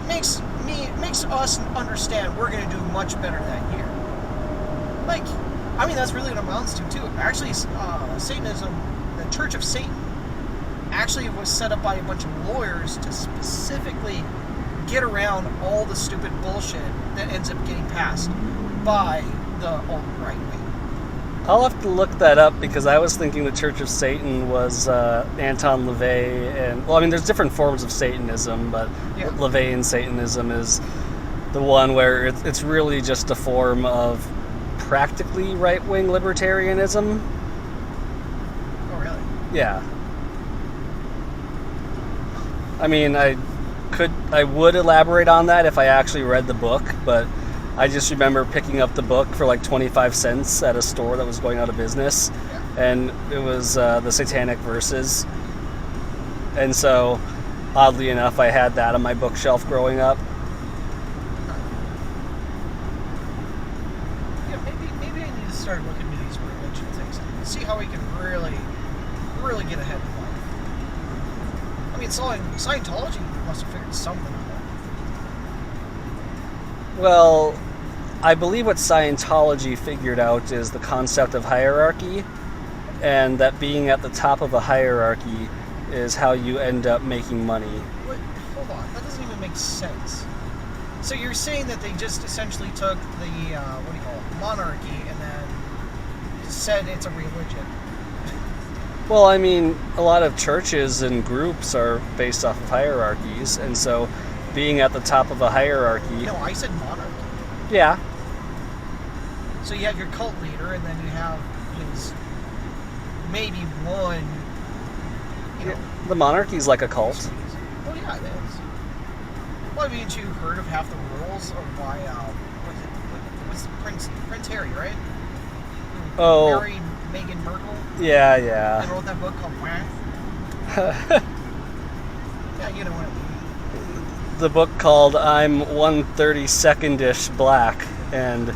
makes us understand we're going to do much better that year. Like, I mean, that's really what it amounts to, too. Actually, Satanism, the Church of Satan, actually was set up by a bunch of lawyers to specifically get around all the stupid bullshit that ends up getting passed by the alt-right wing. I'll have to look that up because I was thinking the Church of Satan was Anton LaVey, and well, I mean, there's different forms of Satanism, but LaVeyan Satanism is the one where it's really just a form of practically right-wing libertarianism. Oh, really? Yeah. I mean, I would elaborate on that if I actually read the book, but I just remember picking up the book for like 25 cents at a store that was going out of business, and it was the Satanic Verses. And so, oddly enough, I had that on my bookshelf growing up. Yeah, maybe I need to start looking into these religion things and see how we can really get ahead in life. I mean, Scientology must have figured something out. Well, I believe what Scientology figured out is the concept of hierarchy, and that being at the top of a hierarchy is how you end up making money. Wait, hold on. That doesn't even make sense. So you're saying that they just essentially took the, monarchy and then said it's a religion? Well, I mean, a lot of churches and groups are based off of hierarchies, and so being at the top of a hierarchy... No, I said monarchy. Yeah. So you have your cult leader, and then you have his maybe one, The monarchy's like a cult. Oh yeah, it is. Well, haven't you heard of half the rules of why, what's Prince Harry, right? Oh. Married Meghan Merkel? Yeah. They wrote that book called Whack. Yeah, you know what I mean. The book called I'm 1/32nd-ish black, and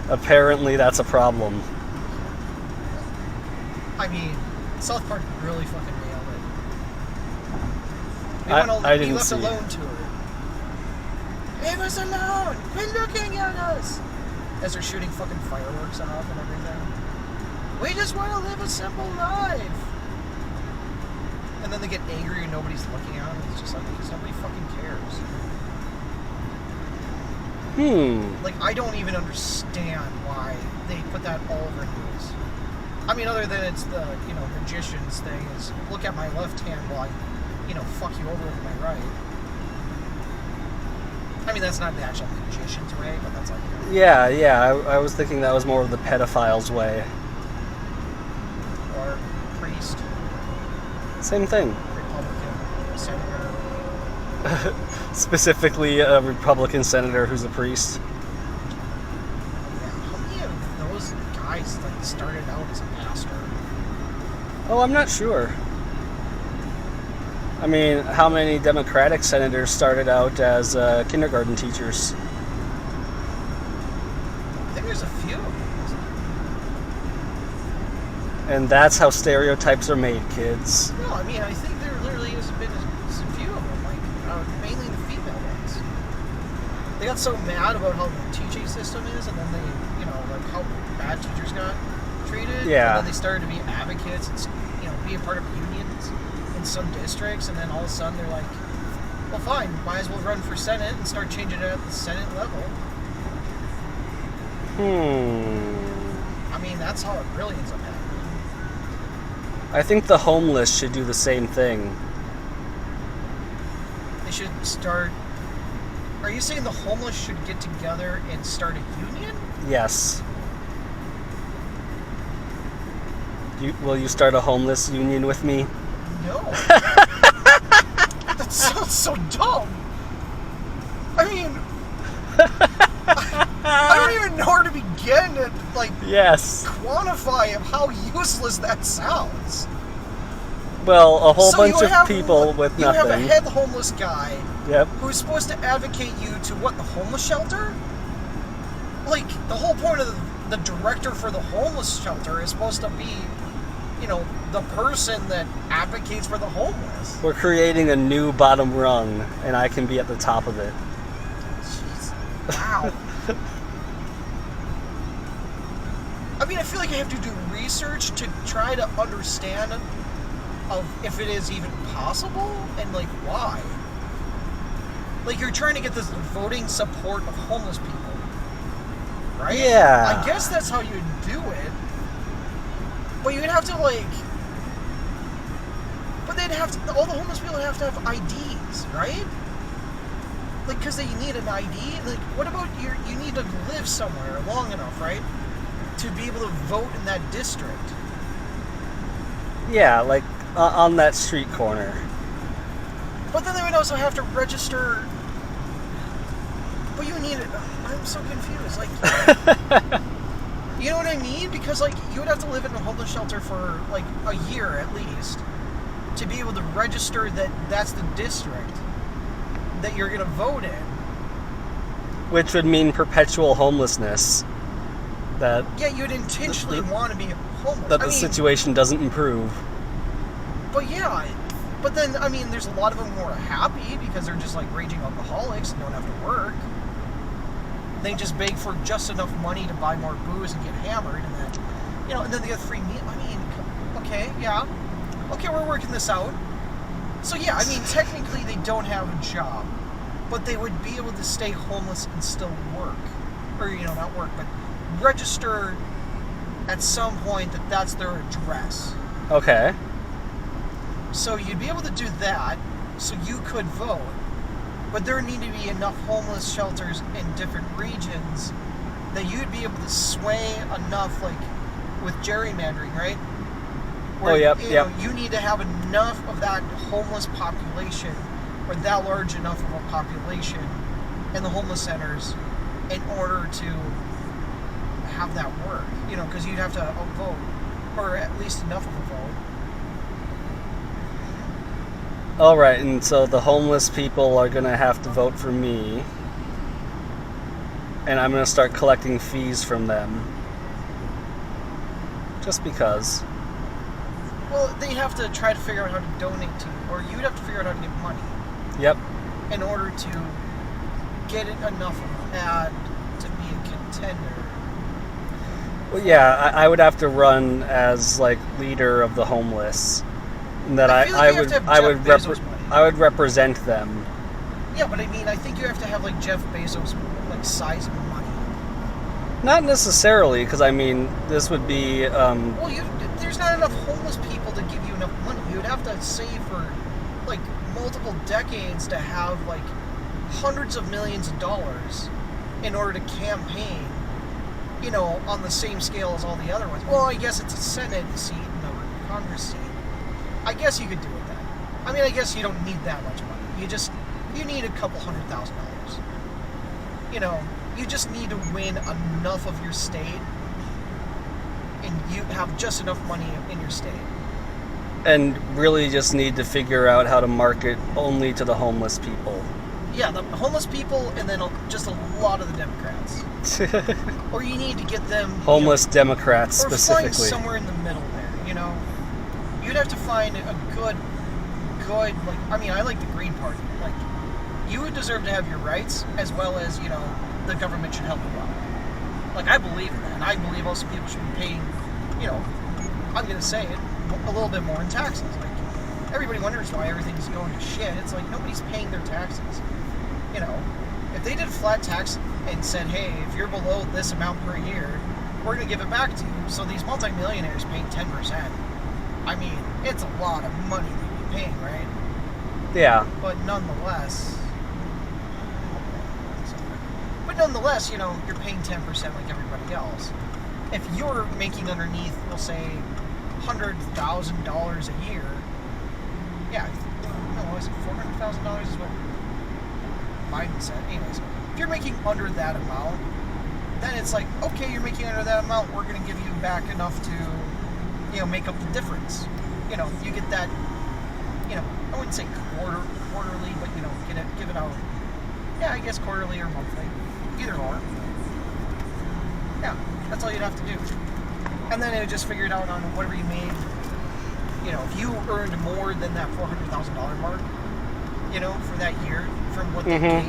apparently that's a problem. I mean, South Park really fucking nailed it. I didn't left see alone it. to it. Leave us alone! Quit looking at us! As they're shooting fucking fireworks off and everything. We just want to live a simple life! And then they get angry and nobody's looking at them. It's just like, because nobody fucking cares. Like, I don't even understand why they put that all over news. I mean, other than it's the, magician's thing is, look at my left hand while I, fuck you over with my right. I mean, that's not the actual magician's way, but that's like... Yeah, I was thinking that was more of the pedophile's way. Or priest. Same thing. Republican senator. Specifically a Republican senator who's a priest. Yeah, how many of those guys started out as a pastor? Oh, I'm not sure. I mean, how many Democratic senators started out as kindergarten teachers? I think there's a few of them, isn't there? And that's how stereotypes are made, kids. No, I mean, I think there literally has been a few of them, mainly the female ones. They got so mad about how the teaching system is, and then they, how bad teachers got treated. Yeah. And then they started to be advocates and, be a part of unions in some districts, and then all of a sudden they're like, well, fine, might as well run for Senate and start changing it at the Senate level. I mean, that's how it really ends up happening. I think the homeless should do the same thing. They should start... Are you saying the homeless should get together and start a union? Yes. Will you start a homeless union with me? No. That sounds so dumb. I mean... I don't even know where to begin to, yes. quantify of how useless that sounds. Well, a whole bunch of people with nothing. You have a head homeless guy Yep. who's supposed to advocate you to what, the homeless shelter? The whole point of the director for the homeless shelter is supposed to be the person that advocates for the homeless. We're creating a new bottom rung, and I can be at the top of it. Jeez. Wow. I mean, I feel like I have to do research to try to understand of if it is even possible and like why. Like you're trying to get this voting support of homeless people, right? Yeah. I guess that's how you do it. But you'd have to all the homeless people would have to have IDs, right? Like, because they need an ID. Like, what about you need to live somewhere long enough, right? To be able to vote in that district. Yeah, like on that street corner. But then they would also have to register. But you need it. I'm so confused. Like, you know what I mean? Because like you would have to live in a homeless shelter for like a year at least to be able to register that that's the district that you're going to vote in. Which would mean perpetual homelessness. That Yeah, you'd intentionally want to be homeless. That the situation doesn't improve. But yeah, but then, I mean, there's a lot of them who are happy because they're just like raging alcoholics and don't have to work. They just beg for just enough money to buy more booze and get hammered, and then, and then they get free meal. I mean, okay, yeah. Okay, we're working this out. So yeah, I mean, technically they don't have a job, but they would be able to stay homeless and still work. Or, not work, but register at some point that that's their address. Okay. So you'd be able to do that, so you could vote, but there need to be enough homeless shelters in different regions that you'd be able to sway enough, like with gerrymandering, right? Where, you need to have enough of that homeless population, or that large enough of a population in the homeless centers in order to have that work, because you'd have to vote, or at least enough of a vote. All right, and so the homeless people are going to have to vote for me, and I'm going to start collecting fees from them. Just because. Well, they have to try to figure out how to donate to you, or you'd have to figure out how to get money. Yep. In order to get it enough of an ad to be a contender. Well, yeah, I would have to run as like leader of the homeless, and that I would represent them. Yeah, but I mean, I think you have to have like Jeff Bezos like size money. Not necessarily, because I mean, this would be. Well, there's not enough homeless people to give you enough money. You would have to save for like multiple decades to have like hundreds of millions of dollars in order to campaign, on the same scale as all the other ones. Well, I guess it's a Senate seat and a Congress seat. I guess you could do it then. I mean, I guess you don't need that much money. You need a couple $100,000. You just need to win enough of your state, and you have just enough money in your state. And really just need to figure out how to market only to the homeless people. Yeah, the homeless people, and then just a lot of the Democrats. Or you need to get them... Homeless Democrats, or specifically. Or find somewhere in the middle there, You'd have to find a good, like... I mean, I like the Green Party. Like, you would deserve to have your rights, as well as, the government should help you out. Like, I believe in that. And I believe also people should be paying, I'm going to say it, a little bit more in taxes. Like, everybody wonders why everything's going to shit. It's like, nobody's paying their taxes. If they did a flat tax and said, hey, if you're below this amount per year, we're going to give it back to you. So these multimillionaires paying 10%. I mean, it's a lot of money they'd be paying, right? Yeah. But nonetheless, you're paying 10% like everybody else. If you're making underneath, we'll say, $100,000 a year, is it $400,000 is what Biden said. Anyways, if you're making under that amount, then it's like, okay, you're making under that amount, we're going to give you back enough to, make up the difference. You get that, I wouldn't say quarterly, but, give it out, I guess quarterly or monthly, either or. Yeah, that's all you'd have to do. And then it would just figure it out on whatever you made you know, if you earned more than that $400,000 mark, you know, for that year from what they Mhm. gave